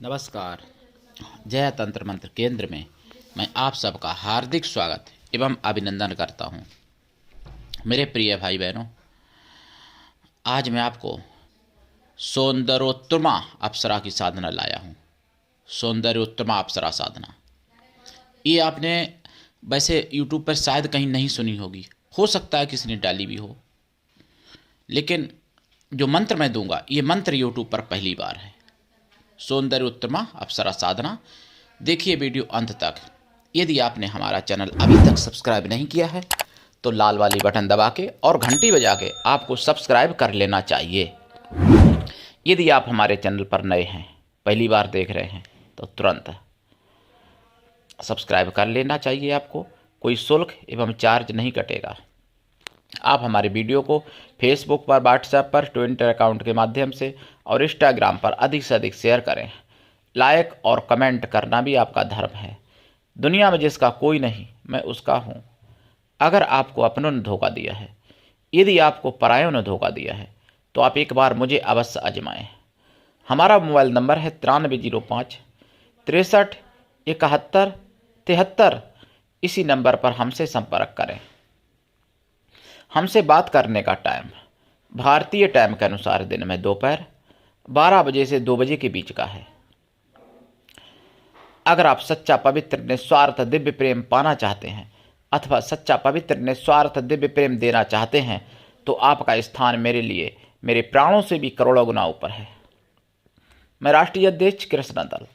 नमस्कार। जय तंत्र मंत्र केंद्र में मैं आप सबका हार्दिक स्वागत एवं अभिनंदन करता हूं। मेरे प्रिय भाई बहनों, आज मैं आपको सौंदर्योत्तमा अप्सरा की साधना लाया हूं। सौंदर्योत्तमा अप्सरा साधना, ये आपने वैसे यूट्यूब पर शायद कहीं नहीं सुनी होगी, हो सकता है किसी ने डाली भी हो, लेकिन जो मंत्र मैं दूंगा ये मंत्र यूट्यूब पर पहली बार है। सौंदर्योत्तमा अप्सरा साधना, देखिए वीडियो अंत तक। यदि आपने हमारा चैनल अभी तक सब्सक्राइब नहीं किया है तो लाल वाली बटन दबा के और घंटी बजा के आपको सब्सक्राइब कर लेना चाहिए। यदि आप हमारे चैनल पर नए हैं, पहली बार देख रहे हैं, तो तुरंत सब्सक्राइब कर लेना चाहिए। आपको कोई शुल्क एवं चार्ज नहीं कटेगा। आप हमारे वीडियो को फेसबुक पर, व्हाट्सएप पर, ट्विटर अकाउंट के माध्यम से और इंस्टाग्राम पर अधिक से अधिक शेयर करें। लाइक और कमेंट करना भी आपका धर्म है। दुनिया में जिसका कोई नहीं, मैं उसका हूँ। अगर आपको अपनों ने धोखा दिया है, यदि आपको परायों ने धोखा दिया है, तो आप एक बार मुझे अवश्य आजमाएं। हमारा मोबाइल नंबर है 9305 63 71 73। इसी नंबर पर हमसे संपर्क करें। हमसे बात करने का टाइम भारतीय टाइम के अनुसार दिन में दोपहर 12 बजे से 2 बजे के बीच का है। अगर आप सच्चा पवित्र निस्वार्थ दिव्य प्रेम पाना चाहते हैं अथवा सच्चा पवित्र निस्वार्थ दिव्य प्रेम देना चाहते हैं, तो आपका स्थान मेरे लिए मेरे प्राणों से भी करोड़ों गुना ऊपर है। मैं राष्ट्रीय अध्यक्ष कृष्ण दल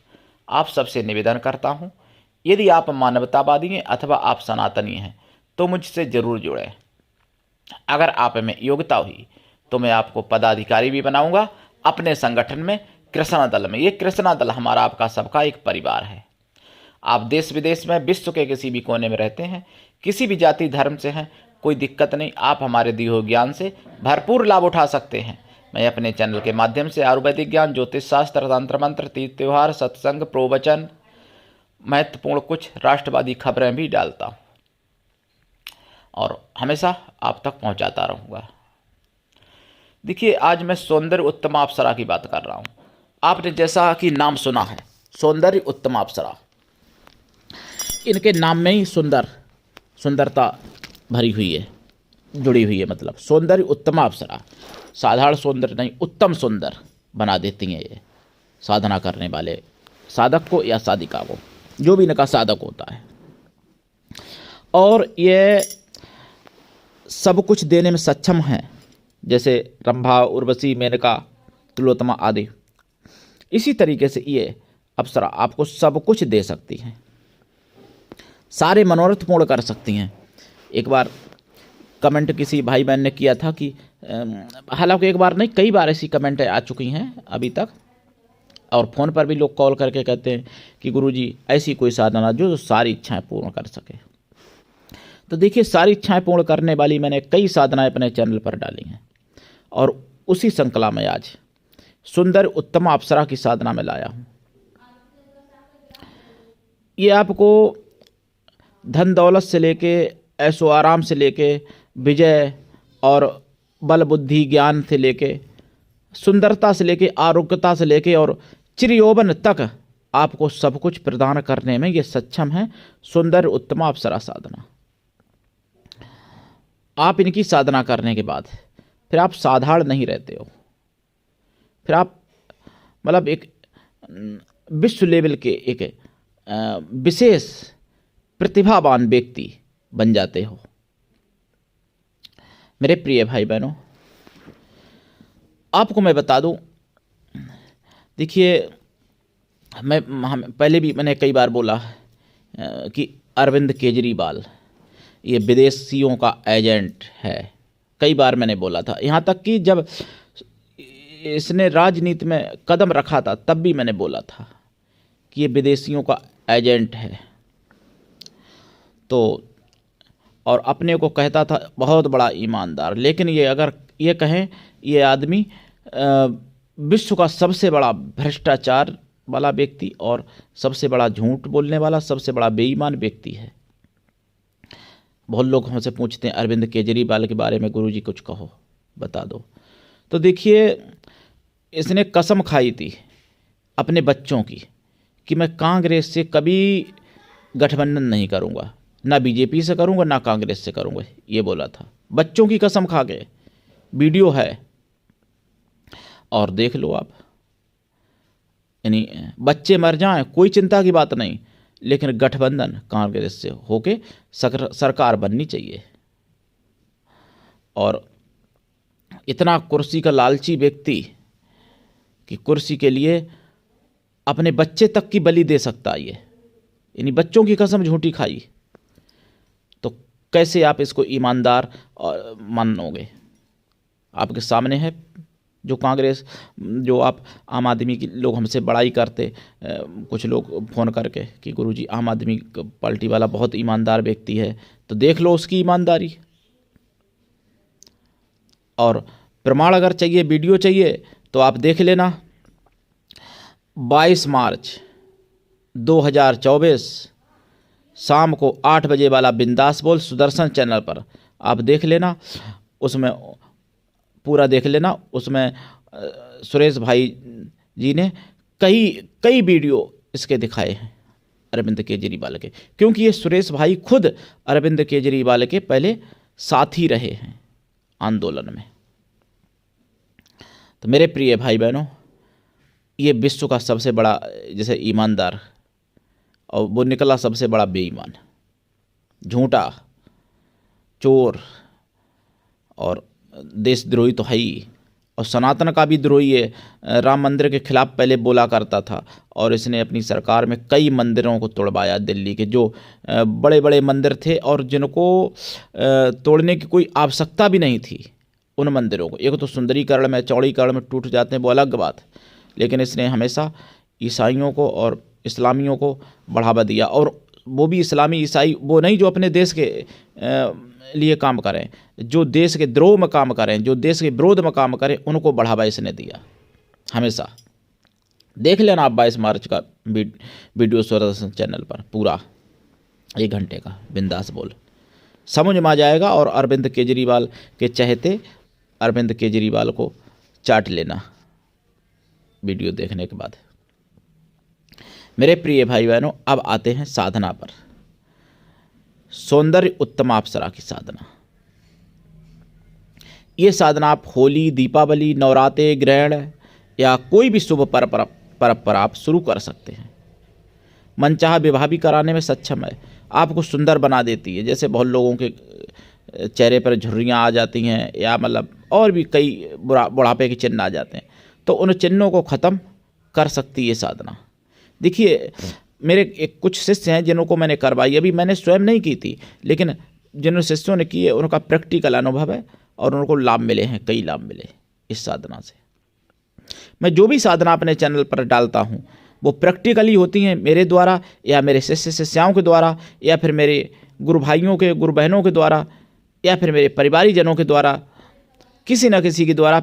आप सबसे निवेदन करता हूं, यदि आप मानवतावादी हैं अथवा आप सनातनी हैं तो मुझसे जरूर जुड़ें। अगर आप में योग्यता हुई तो मैं आपको पदाधिकारी भी बनाऊंगा अपने संगठन में, कृष्णा दल में। ये कृष्णा दल हमारा आपका सबका एक परिवार है। आप देश विदेश में, विश्व के किसी भी कोने में रहते हैं, किसी भी जाति धर्म से हैं, कोई दिक्कत नहीं। आप हमारे दिए हुए ज्ञान से भरपूर लाभ उठा सकते हैं। मैं अपने चैनल के माध्यम से आयुर्वेदिक ज्ञान, ज्योतिष शास्त्र, तंत्र मंत्र, तीर्थ त्योहार, सत्संग, प्रवचन, महत्वपूर्ण कुछ राष्ट्रवादी खबरें भी डालता हूँ और हमेशा आप तक पहुंचाता रहूँगा। देखिए, आज मैं सौंदर्य उत्तमा अप्सरा की बात कर रहा हूँ। आपने जैसा कि नाम सुना है, सौंदर्य उत्तमा अप्सरा, इनके नाम में ही सुंदरता भरी हुई है, जुड़ी हुई है। मतलब सौंदर्य उत्तमा अप्सरा, साधारण सौंदर्य नहीं, उत्तम सुंदर बना देती हैं ये साधना करने वाले साधक को या साधिका को, जो भी इनका साधक होता है। और ये सब कुछ देने में सक्षम हैं, जैसे रंभा, उर्वशी, मेनका, तिलोत्तमा आदि। इसी तरीके से ये अप्सरा आपको सब कुछ दे सकती हैं, सारे मनोरथ पूर्ण कर सकती हैं। एक बार कमेंट किसी भाई बहन ने किया था कि हालांकि एक बार नहीं, कई बार ऐसी कमेंटें आ चुकी हैं अभी तक, और फ़ोन पर भी लोग कॉल करके कहते हैं कि गुरुजी ऐसी कोई साधना जो सारी इच्छाएं पूर्ण कर सके। तो देखिए, सारी इच्छाएं पूर्ण करने वाली मैंने कई साधनाएं अपने चैनल पर डाली हैं, और उसी श्रृंखला में आज सुंदर उत्तमा अप्सरा की साधना में लाया हूं। ये आपको धन दौलत से लेके, ऐशो आराम से लेके, विजय और बल बुद्धि ज्ञान से लेके, सुंदरता से लेके, आरोग्यता से लेके और चिरयौवन तक आपको सब कुछ प्रदान करने में ये सक्षम है। सुंदर उत्तमा अप्सरा साधना, आप इनकी साधना करने के बाद फिर आप साधारण नहीं रहते हो, फिर आप मतलब एक विश्व लेवल के एक विशेष प्रतिभावान व्यक्ति बन जाते हो। मेरे प्रिय भाई बहनों, आपको मैं बता दूं, देखिए, हम पहले भी मैंने कई बार बोला कि अरविंद केजरीवाल ये विदेशियों का एजेंट है। कई बार मैंने बोला था, यहाँ तक कि जब इसने राजनीति में कदम रखा था तब भी मैंने बोला था कि ये विदेशियों का एजेंट है। तो और अपने को कहता था बहुत बड़ा ईमानदार। लेकिन ये अगर ये कहें, ये आदमी विश्व का सबसे बड़ा भ्रष्टाचार वाला व्यक्ति और सबसे बड़ा झूठ बोलने वाला, सबसे बड़ा बेईमान व्यक्ति है। बहुत लोग हमसे पूछते हैं अरविंद केजरीवाल के बारे में, गुरुजी कुछ कहो, बता दो। तो देखिए, इसने कसम खाई थी अपने बच्चों की कि मैं कांग्रेस से कभी गठबंधन नहीं करूंगा, ना बीजेपी से करूंगा ना कांग्रेस से करूंगा, ये बोला था बच्चों की कसम खा के। वीडियो है और देख लो आप। यानी बच्चे मर जाएं कोई चिंता की बात नहीं, लेकिन गठबंधन कांग्रेस से होके सरकार बननी चाहिए। और इतना कुर्सी का लालची व्यक्ति कि कुर्सी के लिए अपने बच्चे तक की बलि दे सकता है, ये यानी बच्चों की कसम झूठी खाई, तो कैसे आप इसको ईमानदार मानोगे? आपके सामने है जो कांग्रेस, जो आप आम आदमी की लोग हमसे बड़ाई करते, कुछ लोग फ़ोन करके कि गुरुजी आम आदमी पार्टी वाला बहुत ईमानदार व्यक्ति है, तो देख लो उसकी ईमानदारी। और प्रमाण अगर चाहिए, वीडियो चाहिए, तो आप देख लेना 22 मार्च 2024 शाम को 8 बजे वाला बिंदास बोल सुदर्शन चैनल पर आप देख लेना, उसमें पूरा देख लेना। उसमें सुरेश भाई जी ने कई वीडियो इसके दिखाए हैं अरविंद केजरीवाल के, क्योंकि ये सुरेश भाई खुद अरविंद केजरीवाल के पहले साथी रहे हैं आंदोलन में। तो मेरे प्रिय भाई बहनों, ये विश्व का सबसे बड़ा जैसे ईमानदार, और वो निकला सबसे बड़ा बेईमान, झूठा, चोर और देशद्रोही तो है ही, और सनातन का भी द्रोही है। राम मंदिर के खिलाफ पहले बोला करता था, और इसने अपनी सरकार में कई मंदिरों को तोड़वाया। दिल्ली के जो बड़े बड़े मंदिर थे और जिनको तोड़ने की कोई आवश्यकता भी नहीं थी, उन मंदिरों को, एक तो सुंदरीकरण में चौड़ीकरण में टूट जाते हैं, वो अलग बात, लेकिन इसने हमेशा ईसाइयों को और इस्लामियों को बढ़ावा दिया। और वो भी इस्लामी ईसाई वो नहीं जो अपने देश के लिए काम करें, जो देश के द्रोह में काम करें, जो देश के विरोध में काम करें, उनको बढ़ावा इसने दिया हमेशा। देख लेना आप 22 मार्च का वीडियो सुदर्शन चैनल पर, पूरा 1 घंटे का बिंदास बोल, समझ में आ जाएगा। और अरविंद केजरीवाल के चहेते अरविंद केजरीवाल को चाट लेना वीडियो देखने के बाद। मेरे प्रिय भाई बहनों, अब आते हैं साधना पर। सौंदर्य उत्तमाप्सरा की साधना। ये साधना आप होली, दीपावली, नवरात्रे, ग्रहण या कोई भी शुभ पर्व पर आप शुरू कर सकते हैं। मनचाहा विवाह भी कराने में सक्षम है, आपको सुंदर बना देती है। जैसे बहुत लोगों के चेहरे पर झुर्रियाँ आ जाती हैं, या मतलब और भी कई बुढ़ापे के चिन्ह आ जाते हैं, तो उन चिन्हों को ख़त्म कर सकती है साधना। देखिए, मेरे कुछ शिष्य हैं जिनको मैंने करवाई, अभी मैंने स्वयं नहीं की थी, लेकिन जिन शिष्यों ने की है उनका प्रैक्टिकल अनुभव है और उनको लाभ मिले हैं, कई लाभ मिले इस साधना से। मैं जो भी साधना अपने चैनल पर डालता हूँ वो प्रैक्टिकली होती हैं मेरे द्वारा, या मेरे शिष्य शिष्याओं के द्वारा, या फिर मेरे गुरु भाइयों के, गुरु बहनों के द्वारा, या फिर मेरे परिवारीजनों के द्वारा, किसी न किसी के द्वारा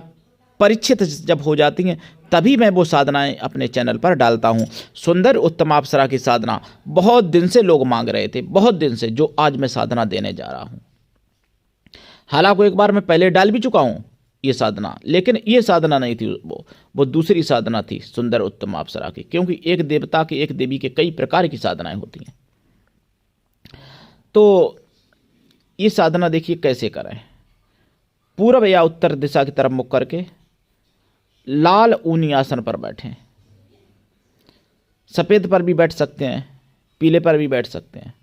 परीक्षित जब हो जाती हैं, तभी मैं वो साधनाएं अपने चैनल पर डालता हूं। सुंदर उत्तमाप्सरा की साधना बहुत दिन से लोग मांग रहे थे, बहुत दिन से, जो आज मैं साधना देने जा रहा हूं। हालांकि एक बार मैं पहले डाल भी चुका हूं ये साधना, लेकिन ये साधना नहीं थी, वो दूसरी साधना थी सुंदर उत्तमाप्सरा की, क्योंकि एक देवता की, एक देवी के कई प्रकार की साधनाएं होती हैं। तो ये साधना देखिए कैसे करें। पूर्व या उत्तर दिशा की तरफ मुख करके लाल ऊनी आसन पर बैठें। सफ़ेद पर भी बैठ सकते हैं, पीले पर भी बैठ सकते हैं,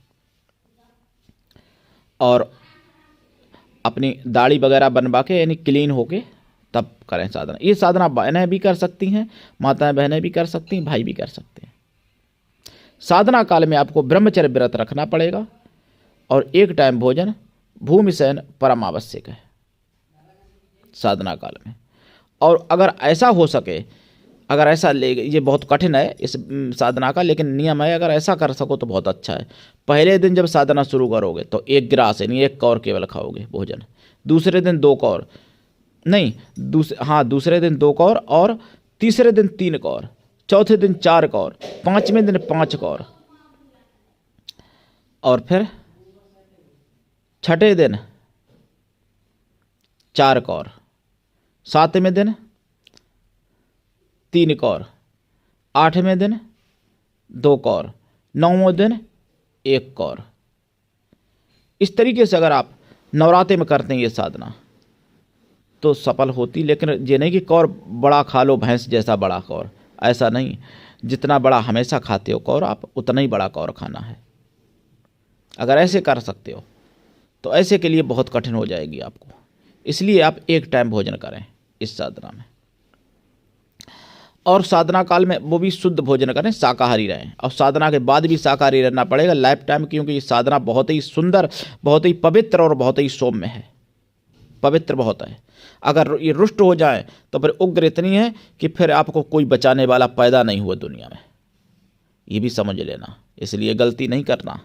और अपनी दाढ़ी वगैरह बनवा के, यानी क्लीन होके तब करें साधना। ये साधना बहनें भी कर सकती हैं, माताएं बहनें भी कर सकती हैं, भाई भी कर सकते हैं। साधना काल में आपको ब्रह्मचर्य व्रत रखना पड़ेगा, और 1 टाइम भोजन भूमि शयन परम आवश्यक है साधना काल में। और अगर ऐसा हो सके, अगर ऐसा ले, ये बहुत कठिन है इस साधना का, लेकिन नियम है, अगर ऐसा कर सको तो बहुत अच्छा है। पहले दिन जब साधना शुरू करोगे तो 1 गिलास यानी 1 कौर केवल खाओगे भोजन, दूसरे दिन 2 कौर नहीं, दूसरे दिन 2 कौर, और तीसरे दिन 3 कौर, चौथे दिन 4 कौर, 5वें दिन 5 कौर, और फिर छठे दिन 4 कौर, 7वें दिन 3 कौर, 8वें दिन 2 कौर, 9वें दिन 1 कौर। इस तरीके से अगर आप नवरात्रे में करते हैं ये साधना तो सफल होती। लेकिन ये नहीं कि कौर बड़ा खा लो, भैंस जैसा बड़ा कौर, ऐसा नहीं। जितना बड़ा हमेशा खाते हो कौर आप, उतना ही बड़ा कौर खाना है। अगर ऐसे कर सकते हो तो ऐसे के लिए बहुत कठिन हो जाएगी आपको। इसलिए आप एक टाइम भोजन करें इस साधना में, और साधना काल में वो भी शुद्ध भोजन करें, शाकाहारी रहें। और साधना के बाद भी शाकाहारी रहना पड़ेगा लाइफ टाइम, क्योंकि ये साधना बहुत ही सुंदर, बहुत ही पवित्र और बहुत ही सौम्य है, पवित्र बहुत है। अगर ये रुष्ट हो जाए तो फिर उग्र इतनी है कि फिर आपको कोई बचाने वाला पैदा नहीं हुआ दुनिया में, ये भी समझ लेना। इसलिए गलती नहीं करना,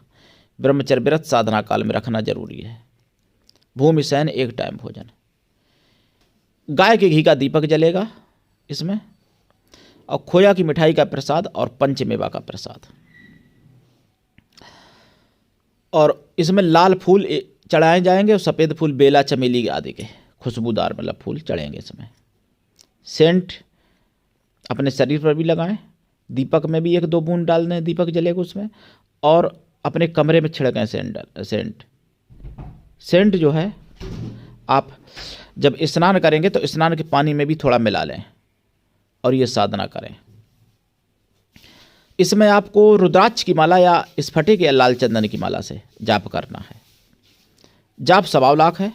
ब्रह्मचर्य व्रत साधना काल में रखना जरूरी है। भूमि शयन, एक टाइम भोजन। गाय के घी का दीपक जलेगा इसमें, और खोया की मिठाई का प्रसाद और पंचमेवा का प्रसाद। और इसमें लाल फूल चढ़ाए जाएंगे और सफ़ेद फूल बेला चमेली आदि के खुशबूदार मतलब फूल चढ़ेंगे इसमें। सेंट अपने शरीर पर भी लगाएं, दीपक में भी 1-2 बूंद डाल दें, दीपक जलेगा उसमें, और अपने कमरे में छिड़कें सेंट जो है आप जब स्नान करेंगे तो स्नान के पानी में भी थोड़ा मिला लें और ये साधना करें। इसमें आपको रुद्राक्ष की माला या स्फटिक या लाल चंदन की माला से जाप करना है। जाप 1.25 लाख है।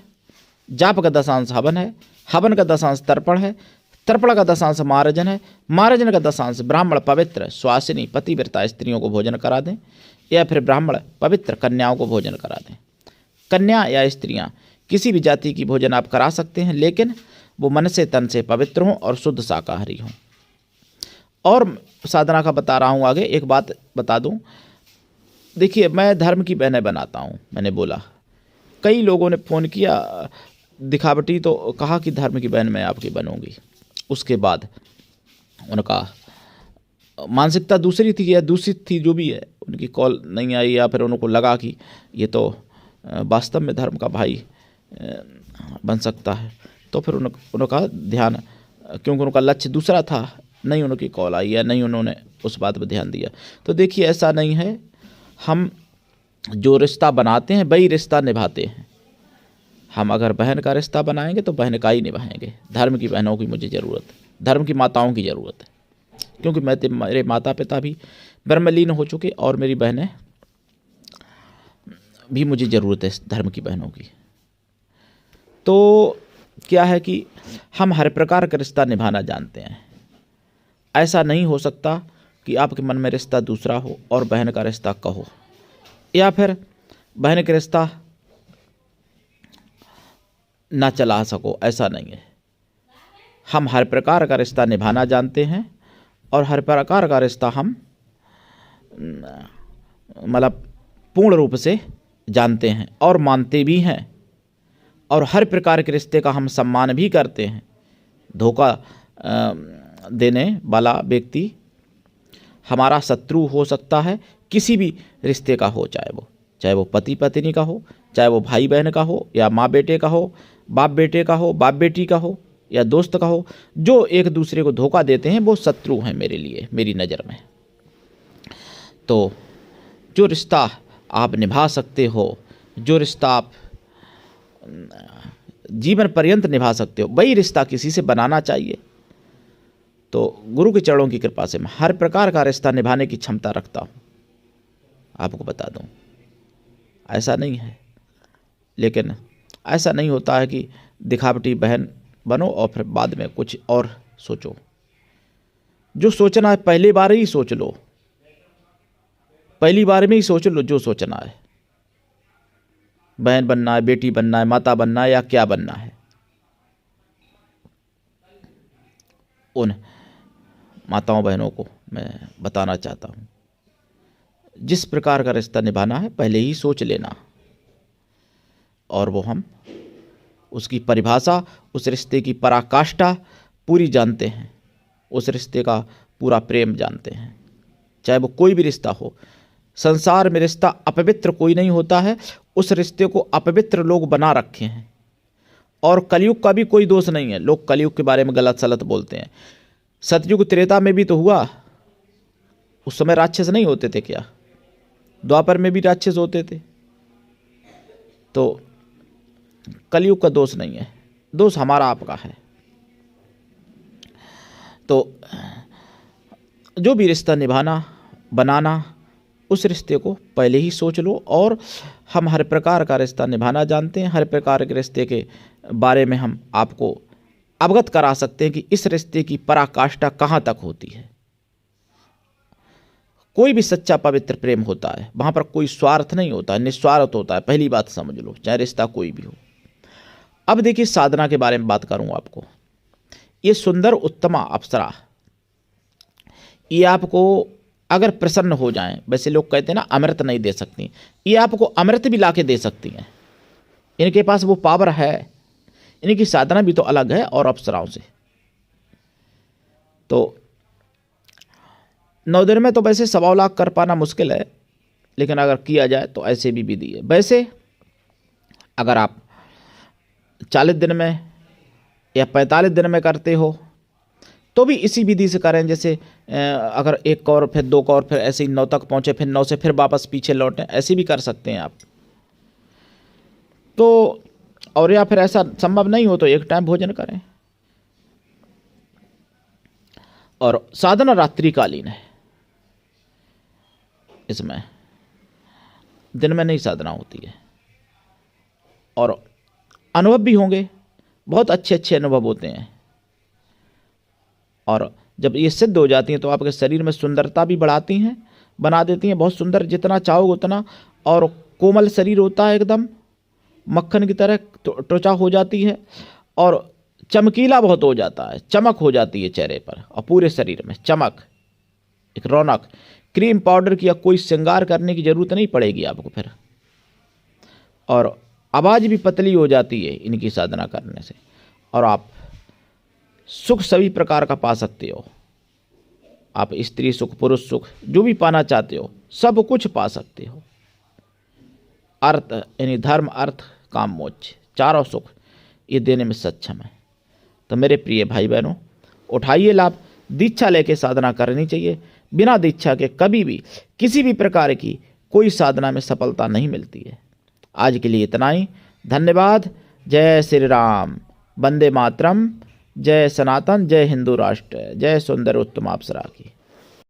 जाप का 10 हवन है, हवन का 10 तर्पण है, तर्पण का 10 मार्जन है, मार्जन का 10 ब्राह्मण पवित्र स्वासिनी पतिव्रता स्त्रियों को भोजन करा दें, या फिर ब्राह्मण पवित्र कन्याओं को भोजन करा दें। कन्या या स्त्रियां किसी भी जाति की भोजन आप करा सकते हैं, लेकिन वो मन से तन से पवित्र हों और शुद्ध शाकाहारी हों। और साधना का बता रहा हूँ आगे। एक बात बता दूँ, देखिए मैं धर्म की बहनें बनाता हूँ, मैंने बोला। कई लोगों ने फ़ोन किया दिखावटी, तो कहा कि धर्म की बहन मैं आपकी बनूंगी। उसके बाद उनका मानसिकता दूसरी थी या दूषित थी, जो भी है, उनकी कॉल नहीं आई, या फिर उनको लगा कि ये तो वास्तव में धर्म का भाई बन सकता है। तो फिर उनका ध्यान, क्योंकि उनका लक्ष्य दूसरा था, नहीं उनकी कॉल आई या नहीं उन्होंने उस बात पर ध्यान दिया। तो देखिए ऐसा नहीं है, हम जो रिश्ता बनाते हैं वही रिश्ता निभाते हैं। हम अगर बहन का रिश्ता बनाएंगे तो बहन का ही निभाएंगे। धर्म की बहनों की मुझे ज़रूरत है, धर्म की माताओं की ज़रूरत है, क्योंकि मेरे माता पिता भी ब्रह्मलीन हो चुके और मेरी बहनें भी मुझे ज़रूरत है धर्म की बहनों की। तो क्या है कि हम हर प्रकार का रिश्ता निभाना जानते हैं। ऐसा नहीं हो सकता कि आपके मन में रिश्ता दूसरा हो और बहन का रिश्ता कहो, या फिर बहन का रिश्ता ना चला सको, ऐसा नहीं है। हम हर प्रकार का रिश्ता निभाना जानते हैं और हर प्रकार का रिश्ता हम मतलब पूर्ण रूप से जानते हैं और मानते भी हैं, और हर प्रकार के रिश्ते का हम सम्मान भी करते हैं। धोखा देने वाला व्यक्ति हमारा शत्रु हो सकता है, किसी भी रिश्ते का हो, चाहे वो पति पत्नी का हो, चाहे वो भाई बहन का हो, या माँ बेटे का हो, बाप बेटे का हो, बाप बेटी का हो, या दोस्त का हो। जो एक दूसरे को धोखा देते हैं वो शत्रु हैं मेरे लिए, मेरी नज़र में। तो जो रिश्ता आप निभा सकते हो, जो रिश्ता आप जीवन पर्यंत निभा सकते हो, वही रिश्ता किसी से बनाना चाहिए। तो गुरु के चरणों की कृपा से मैं हर प्रकार का रिश्ता निभाने की क्षमता रखता हूँ, आपको बता दूँ। ऐसा नहीं है, लेकिन ऐसा नहीं होता है कि दिखावटी बहन बनो और फिर बाद में कुछ और सोचो। जो सोचना है पहली बार ही सोच लो, पहली बार में ही सोच लो जो सोचना है। बहन बनना है, बेटी बनना है, माता बनना है, या क्या बनना है। उन माताओं बहनों को मैं बताना चाहता हूँ, जिस प्रकार का रिश्ता निभाना है पहले ही सोच लेना, और वो हम उसकी परिभाषा, उस रिश्ते की पराकाष्ठा पूरी जानते हैं, उस रिश्ते का पूरा प्रेम जानते हैं। चाहे वो कोई भी रिश्ता हो, संसार में रिश्ता अपवित्र कोई नहीं होता है, उस रिश्ते को अपवित्र लोग बना रखे हैं। और कलयुग का भी कोई दोष नहीं है। लोग कलयुग के बारे में गलत सलत बोलते हैं। सतयुग त्रेता में भी तो हुआ, उस समय राक्षस नहीं होते थे क्या? द्वापर में भी राक्षस होते थे। तो कलयुग का दोष नहीं है, दोष हमारा आपका है। तो जो भी रिश्ता निभाना बनाना, उस रिश्ते को पहले ही सोच लो। और हम हर प्रकार का रिश्ता निभाना जानते हैं, हर प्रकार के रिश्ते के बारे में हम आपको अवगत करा सकते हैं कि इस रिश्ते की पराकाष्ठा कहाँ तक होती है। कोई भी सच्चा पवित्र प्रेम होता है, वहाँ पर कोई स्वार्थ नहीं होता है, निस्वार्थ होता है। पहली बात समझ लो, चाहे रिश्ता कोई भी हो। अब देखिए साधना के बारे में बात करूँ आपको। ये सुंदर उत्तमा अप्सरा, ये आपको अगर प्रसन्न हो जाएं, वैसे लोग कहते हैं ना अमृत नहीं दे सकती, ये आपको अमृत भी ला के दे सकती हैं। इनके पास वो पावर है, इनकी साधना भी तो अलग है और अप्सराओं से। तो 9 दिन में तो वैसे 1.25 लाख कर पाना मुश्किल है, लेकिन अगर किया जाए तो ऐसे भी विधि है। वैसे अगर आप 40 दिन में या 45 दिन में करते हो तो भी इसी विधि से करें। जैसे अगर 1 कौर फिर 2 कौर फिर ऐसे ही 9 तक पहुँचे, फिर 9 से फिर वापस पीछे लौटें, ऐसे भी कर सकते हैं आप। तो और या फिर ऐसा संभव नहीं हो तो 1 टाइम भोजन करें। और साधना रात्रिकालीन है, इसमें दिन में नहीं साधना होती है। और अनुभव भी होंगे, बहुत अच्छे अच्छे अनुभव होते हैं। और जब ये सिद्ध हो जाती हैं तो आपके शरीर में सुंदरता भी बढ़ाती हैं, बना देती हैं बहुत सुंदर, जितना चाहोगे उतना। और कोमल शरीर होता है, एकदम मक्खन की तरह त्वचा हो जाती है, और चमकीला बहुत हो जाता है, चमक हो जाती है चेहरे पर और पूरे शरीर में चमक, एक रौनक। क्रीम पाउडर की या कोई श्रृंगार करने की जरूरत नहीं पड़ेगी आपको फिर। और आवाज़ भी पतली हो जाती है इनकी साधना करने से। और आप सुख सभी प्रकार का पा सकते हो। आप स्त्री सुख, पुरुष सुख, जो भी पाना चाहते हो सब कुछ पा सकते हो। अर्थ यानी धर्म, अर्थ, काम, मोक्ष, चारों सुख ये देने में सक्षम है। तो मेरे प्रिय भाई बहनों, उठाइए लाभ। दीक्षा लेके साधना करनी चाहिए। बिना दीक्षा के कभी भी किसी भी प्रकार की कोई साधना में सफलता नहीं मिलती है। आज के लिए इतना ही। धन्यवाद। जय श्री राम। वंदे मातरम। जय सनातन। जय हिंदू राष्ट्र। जय सुंदर उत्तम अप्सरा की।